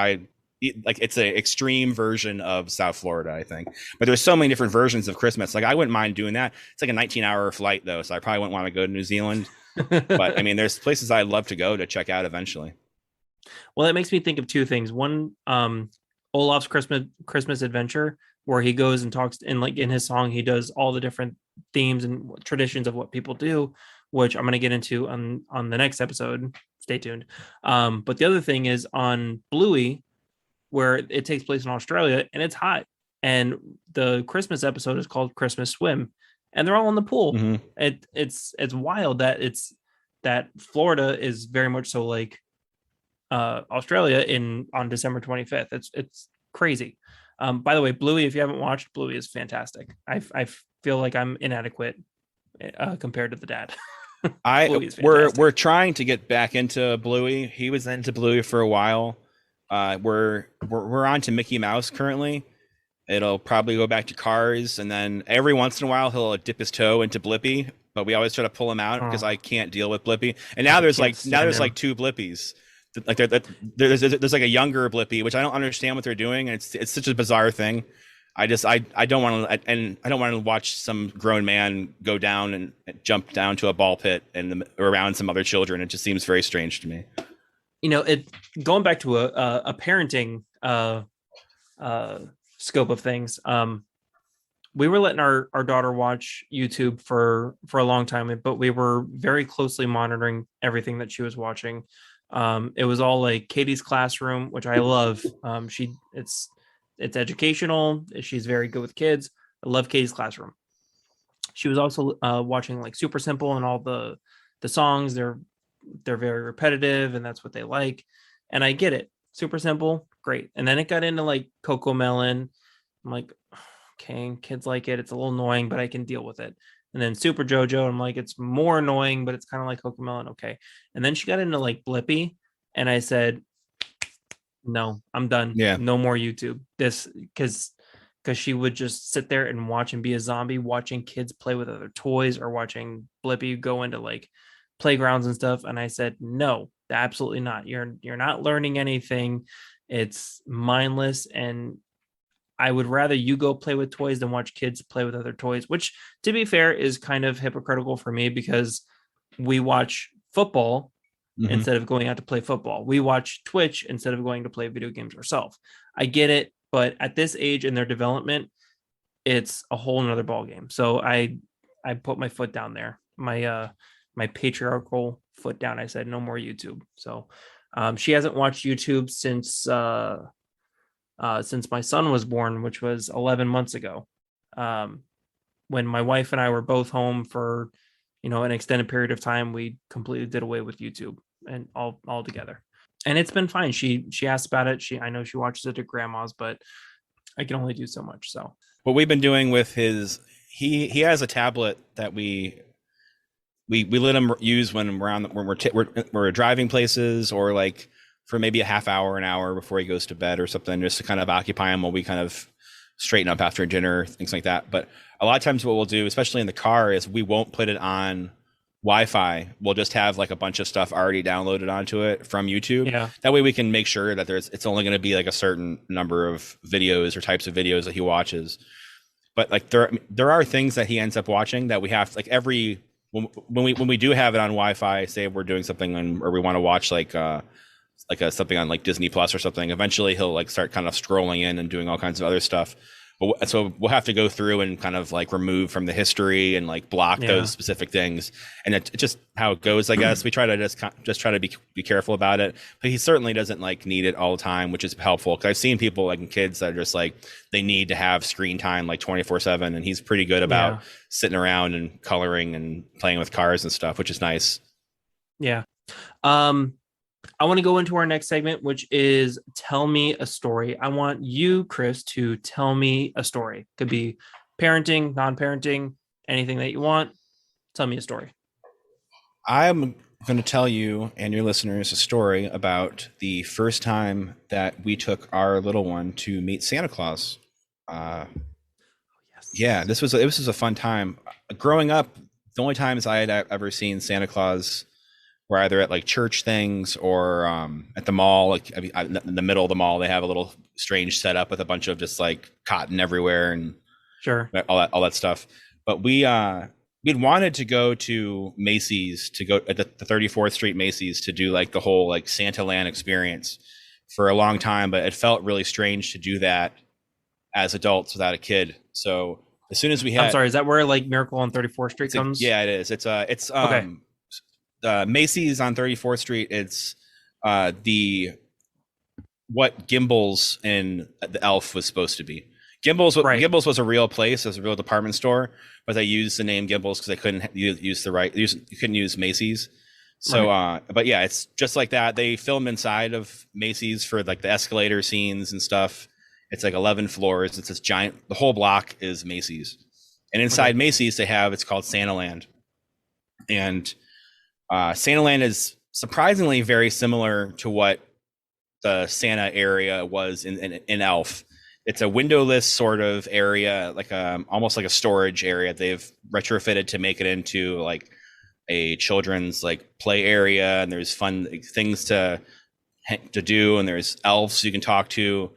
it's an extreme version of South Florida, I think. But there's so many different versions of Christmas. Like I wouldn't mind doing that. It's like a 19-hour flight though, so I probably wouldn't want to go to New Zealand. But I mean, there's places I'd love to go to check out eventually. Well, that makes me think of two things. One, Olaf's Christmas Adventure, where he goes and talks, and like in his song, he does all the different themes and traditions of what people do, which I'm going to get into on the next episode. Stay tuned. But the other thing is on Bluey, where it takes place in Australia and it's hot, and the Christmas episode is called Christmas Swim, and they're all in the pool. Mm-hmm. It's wild that Florida is very much so like Australia on December 25th. It's crazy. By the way, Bluey, if you haven't watched, Bluey is fantastic. I feel like I'm inadequate compared to the dad. We're trying to get back into Bluey. He was into Bluey for a while. We're on to Mickey Mouse currently. It'll probably go back to Cars, and then every once in a while he'll dip his toe into Blippi, but we always try to pull him out because I can't deal with Blippi. And now there's like two Blippies. Like there's like a younger Blippi, which I don't understand what they're doing, and it's such a bizarre thing. I don't want to, and I don't want to watch some grown man go down and jump down to a ball pit and around some other children. It just seems very strange to me. You know, going back to a parenting scope of things. We were letting our daughter watch YouTube for a long time, but we were very closely monitoring everything that she was watching. It was all like Katie's Classroom, which I love. It's educational. She's very good with kids. I love Katie's Classroom. She was also watching like Super Simple, and all the songs. They're very repetitive, and that's what they like. And I get it. Super Simple, great. And then it got into like Coco Melon. I'm like, okay, kids like it. It's a little annoying, but I can deal with it. And then Super JoJo, I'm like, it's more annoying, but it's kind of like Coco Melon. Okay. And then she got into like Blippi, and I said, no, I'm done. Yeah. No more YouTube. This because she would just sit there and watch and be a zombie, watching kids play with other toys or watching Blippi go into like playgrounds and stuff. And I said, no, absolutely not. You're not learning anything. It's mindless, and I would rather you go play with toys than watch kids play with other toys, which, to be fair, is kind of hypocritical for me because we watch football instead of going out to play football. We watch Twitch instead of going to play video games ourselves. I get it, but at this age in their development, it's a whole nother ballgame. So I put my foot down there, my patriarchal foot down. I said, no more YouTube. So she hasn't watched YouTube since my son was born, which was 11 months ago, when my wife and I were both home for, an extended period of time. We completely did away with YouTube and all together. And it's been fine. She asked about it. I know she watches it at grandma's, but I can only do so much. So what we've been doing with he has a tablet that we let him use when we're driving places, or like for maybe a half hour, an hour before he goes to bed or something, just to kind of occupy him while we kind of straighten up after dinner, things like that. But a lot of times what we'll do, especially in the car, is we won't put it on Wi-Fi, we'll just have like a bunch of stuff already downloaded onto it from YouTube. Yeah. That way we can make sure that it's only going to be like a certain number of videos or types of videos that he watches. But like there are things that he ends up watching that we have like every when we do have it on Wi-Fi, say we're doing something on, or we want to watch like a something on like Disney Plus or something. Eventually, he'll like start kind of scrolling in and doing all kinds of other stuff. But so we'll have to go through and kind of like remove from the history and like block those specific things. And it's just how it goes, I guess. We try to just try to be careful about it. But he certainly doesn't like need it all the time, which is helpful. Because I've seen people like kids that are just like they need to have screen time like 24/7, and he's pretty good about sitting around and coloring and playing with cars and stuff, which is nice. Yeah. I want to go into our next segment, which is tell me a story. I want you, Chris, to tell me a story. Could be parenting, non-parenting, anything that you want. Tell me a story. I'm going to tell you and your listeners a story about the first time that we took our little one to meet Santa Claus. Yeah, this was a fun time. Growing up, the only times I had ever seen Santa Claus were either at like church things or at the mall. Like I mean, in the middle of the mall, they have a little strange setup with a bunch of just like cotton everywhere and all that stuff. But we'd wanted to go to Macy's, to go at the 34th Street Macy's to do like the whole like Santa Land experience for a long time, but it felt really strange to do that as adults without a kid. So as soon as we had, I'm sorry, is that where like Miracle on 34th Street comes? Yeah, it is. It's okay. Macy's on 34th Street. It's the what Gimbals in the Elf was supposed to be. Gimbals was a real place, it was a real department store, but they used the name Gimbals because they couldn't use you couldn't use Macy's. So, but yeah, it's just like that. They film inside of Macy's for like the escalator scenes and stuff. It's like 11 floors. It's this giant. The whole block is Macy's, and inside Macy's they have it's called Santa Land, and Santa Land is surprisingly very similar to what the Santa area was in Elf. It's a windowless sort of area, like almost like a storage area. They've retrofitted to make it into like a children's like play area, and there's fun things to do, and there's elves you can talk to,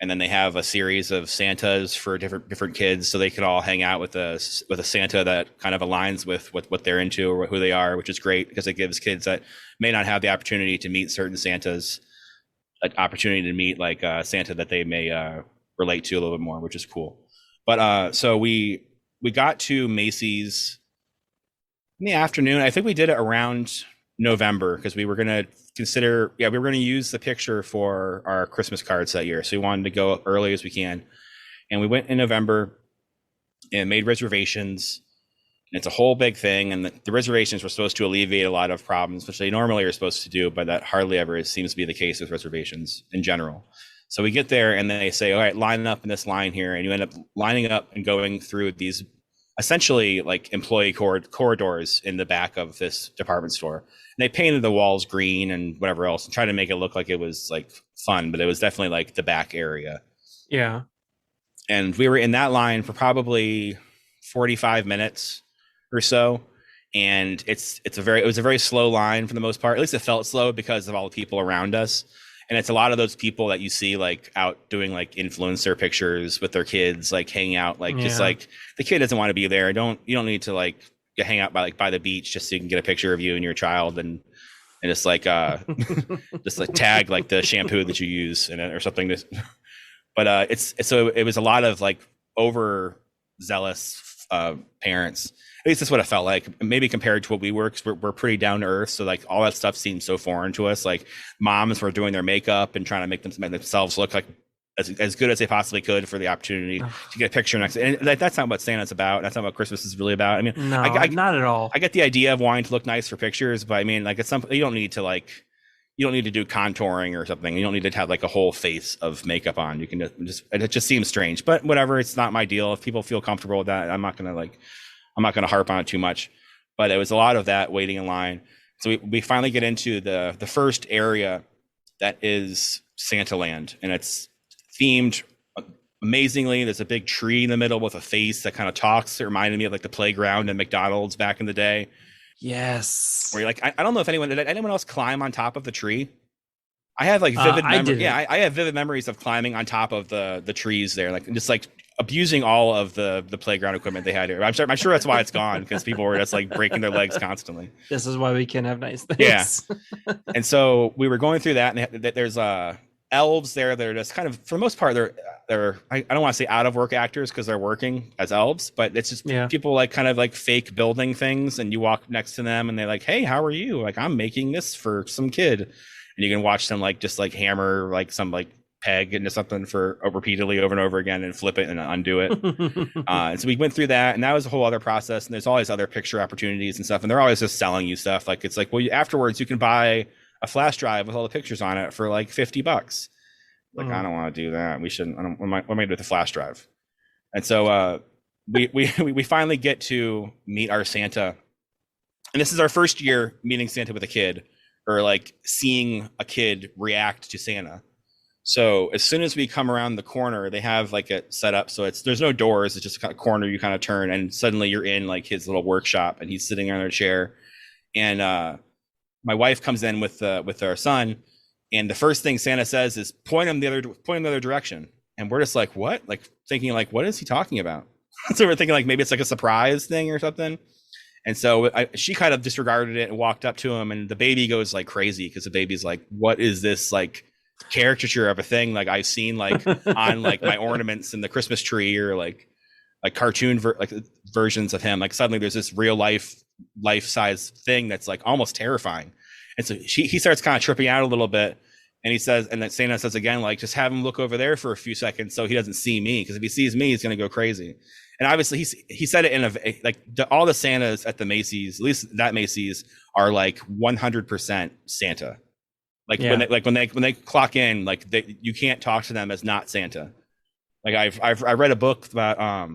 and then they have a series of Santas for different kids, so they can all hang out with a Santa that kind of aligns with what they're into or who they are, which is great because it gives kids that may not have the opportunity to meet certain Santas an opportunity to meet like Santa that they may relate to a little bit more, which is cool. But so we got to Macy's in the afternoon. I think we did it around November because we were going to we were going to use the picture for our Christmas cards that year. So we wanted to go early as we can. And we went in November and made reservations. And it's a whole big thing. And the reservations were supposed to alleviate a lot of problems, which they normally are supposed to do, but that hardly ever seems to be the case with reservations in general. So we get there and they say, all right, line up in this line here. And you end up lining up and going through these essentially like employee corridors in the back of this department store. And they painted the walls green and whatever else and tried to make it look like it was like fun, but it was definitely like the back area. Yeah. And we were in that line for probably 45 minutes or so. And it was a very slow line for the most part. At least it felt slow because of all the people around us. And it's a lot of those people that you see like out doing like influencer pictures with their kids, like hanging out, like just like the kid doesn't want to be there. You don't need to like hang out by the beach just so you can get a picture of you and your child and just like just like tag like the shampoo that you use in it or something. But it was a lot of like overzealous parents. At least that's what it felt like. Maybe compared to what we were, because we're pretty down to earth. So like all that stuff seems so foreign to us. Like moms were doing their makeup and trying to make themselves look like as good as they possibly could for the opportunity to get a picture next. And that's not what Santa's about. That's not what Christmas is really about. I mean, no, not at all. I get the idea of wanting to look nice for pictures, but I mean, like you don't need to do contouring or something. You don't need to have like a whole face of makeup on. You can it just seems strange, but whatever. It's not my deal. If people feel comfortable with that, I'm not going to harp on it too much. But it was a lot of that waiting in line. So we finally get into the first area that is Santa Land, and it's themed amazingly. There's a big tree in the middle with a face that kind of talks. It reminded me of like the playground at McDonald's back in the day. Yes. where you're like, I don't know if did anyone else climb on top of the tree? I have like vivid I memory. Yeah, didn't. I have vivid memories of climbing on top of the trees there, like just like abusing all of the playground equipment they had here. I'm sure that's why it's gone, because people were just like breaking their legs constantly. This is why we can have nice Yeah, things. and so we were going through that, and there's elves there that are just kind of, for the most part, they're I don't want to say out of work actors because they're working as elves, but it's just Yeah. people like kind of like fake building things, and you walk next to them and they're like, hey, how are you? Like, I'm making this for some kid, and you can watch them like just like hammer like some like peg into something for repeatedly over and over again and flip it and undo it. And so we went through that, and that was a whole other process. And there's always other picture opportunities and stuff, and they're always just selling you stuff. Like, it's like, well, afterwards you can buy a flash drive with all the pictures on it for like $50. Like, I don't want to do that. We shouldn't. I don't. What am I going to do with the flash drive? And so we finally get to meet our Santa, and this is our first year meeting Santa with a kid, or like seeing a kid react to Santa. So as soon as we come around the corner, they have like it set up so there's no doors. It's just a corner you kind of turn, and suddenly you're in like his little workshop, and he's sitting on a chair. And my wife comes in with our son, and the first thing Santa says is point him the other direction. And we're just like, what? Like, thinking like, what is he talking about? So we're thinking like maybe it's like a surprise thing or something. And so she kind of disregarded it and walked up to him, and the baby goes like crazy, because the baby's like, what is this like caricature of a thing like I've seen like on like my ornaments in the Christmas tree, or like cartoon versions of him. Like, suddenly there's this real life size thing that's like almost terrifying. And so he starts kind of tripping out a little bit, and he says, and then Santa says again, like, just have him look over there for a few seconds so he doesn't see me, because if he sees me, he's going to go crazy. And obviously he said it in a like, all the Santas at the Macy's, at least that Macy's, are like 100% Santa. Like, Yeah. when they clock in, like, you can't talk to them as not Santa. Like, I read a book that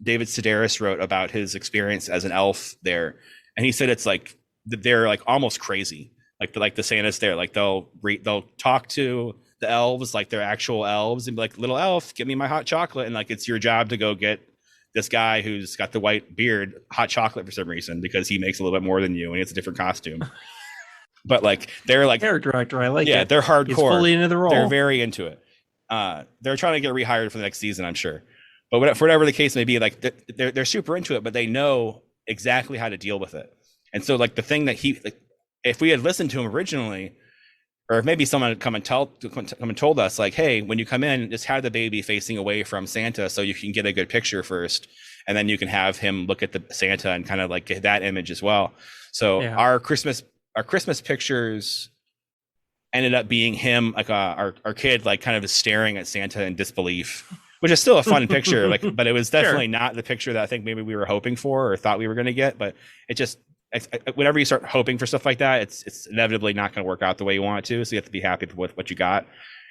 David Sedaris wrote about his experience as an elf there, and he said it's like they're like almost crazy. Like the Santas there, like they'll talk to the elves like they're actual elves, and be like, little elf, give me my hot chocolate, and like it's your job to go get this guy who's got the white beard hot chocolate for some reason, because he makes a little bit more than you and it's a different costume. But like, they're like Character actor, I like it. Yeah, they're hardcore. He's fully into the role. They're very into it. They're trying to get rehired for the next season, I'm sure. But for whatever the case may be, like, they're super into it, but they know exactly how to deal with it. And so like the thing that if we had listened to him originally, or if maybe someone had come and told us like, hey, when you come in, just have the baby facing away from Santa so you can get a good picture first, and then you can have him look at the Santa and kind of like get that image as well. So our Christmas pictures ended up being him, like our kid, like kind of staring at Santa in disbelief, which is still a fun picture, like, but it was definitely not the picture that I think maybe we were hoping for or thought we were going to get. But it just, whenever you start hoping for stuff like that, it's inevitably not going to work out the way you want it to. So you have to be happy with what you got.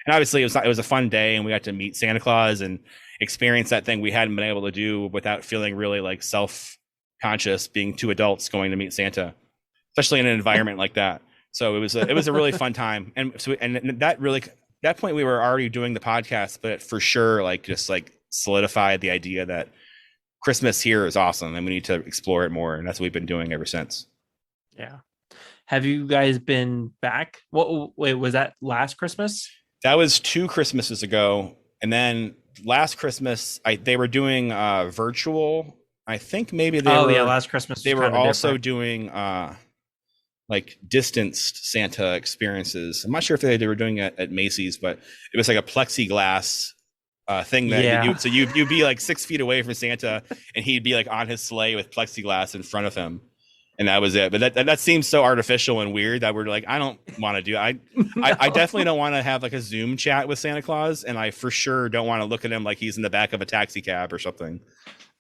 And obviously it was a fun day, and we got to meet Santa Claus and experience that thing we hadn't been able to do without feeling really like self-conscious, being two adults going to meet Santa, especially in an environment like that. So it was a really fun time. And so, and that point we were already doing the podcast, but for sure, like, just like solidified the idea that Christmas here is awesome and we need to explore it more. And that's what we've been doing ever since. Yeah. Have you guys been back? Wait, was that last Christmas? That was 2 Christmases ago. And then last Christmas, they were doing virtual. I think maybe last Christmas they were also doing like distanced Santa experiences. I'm not sure if they were doing it at Macy's, but it was like a plexiglass thing that you'd be like 6 feet away from Santa, and he'd be like on his sleigh with plexiglass in front of him, and that was it. But that seems so artificial and weird that we're like, I don't want to do. I definitely don't want to have like a Zoom chat with Santa Claus, and I for sure don't want to look at him like he's in the back of a taxi cab or something.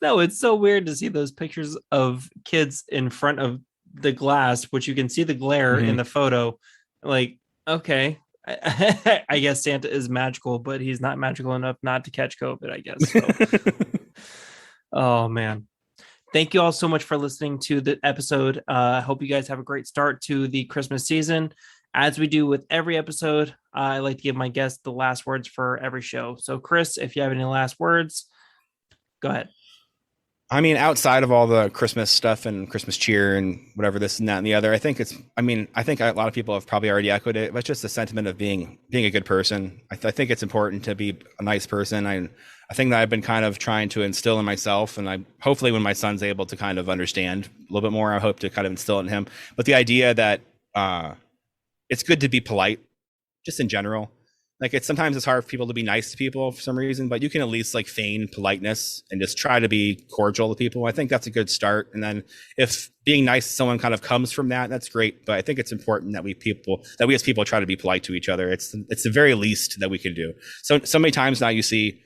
No, it's so weird to see those pictures of kids in front of the glass, which you can see the glare in the photo. Like, okay, I guess Santa is magical, but he's not magical enough not to catch COVID, I guess. So. Oh man, thank you all so much for listening to the episode. I hope you guys have a great start to the Christmas season. As we do with every episode, I like to give my guests the last words for every show. So Chris, if you have any last words, go ahead. I mean, outside of all the Christmas stuff and Christmas cheer and whatever this and that and the other, I think it's. I mean, I think a lot of people have probably already echoed it, but it's just the sentiment of being a good person. I think it's important to be a nice person. I think that I've been kind of trying to instill in myself, and I hopefully when my son's able to kind of understand a little bit more, I hope to kind of instill it in him. But the idea that it's good to be polite, just in general. Like it's sometimes it's hard for people to be nice to people for some reason, but you can at least like feign politeness and just try to be cordial to people. I think that's a good start. And then if being nice to someone kind of comes from that, that's great. But I think it's important that we as people try to be polite to each other. It's the very least that we can do. So many times now you see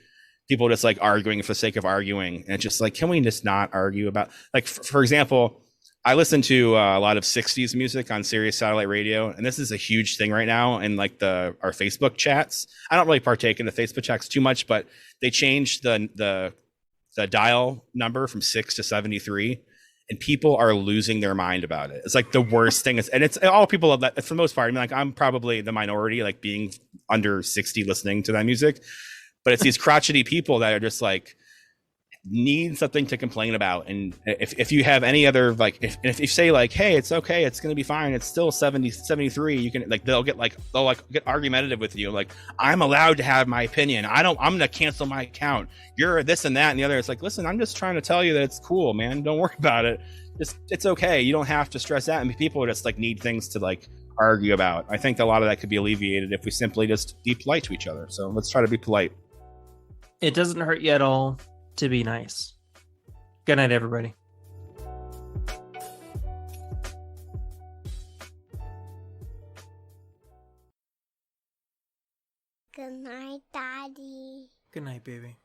people just like arguing for the sake of arguing, and it's just like, can we just not argue about like for example, I listen to a lot of 60s music on Sirius satellite radio, and this is a huge thing right now in like our Facebook chats. I don't really partake in the Facebook chats too much, but they changed the dial number from 6 to 73, and people are losing their mind about it. It's like the worst thing. And it's all people that for the most part. I mean, like I'm probably the minority, like being under 60 listening to that music, but it's these crotchety people that are just like need something to complain about. And if you have any other like if you say like, hey, it's okay, it's gonna be fine, it's still 73, you can like they'll get argumentative with you, like I'm allowed to have my opinion, I'm gonna cancel my account, you're this and that and the other. It's like, listen, I'm just trying to tell you that it's cool, man, don't worry about it, just it's okay, you don't have to stress out. And people just like need things to like argue about. I think a lot of that could be alleviated if we simply just be polite to each other. So let's try to be polite. It doesn't hurt you at all to be nice. Good night, everybody. Good night, Daddy. Good night, baby.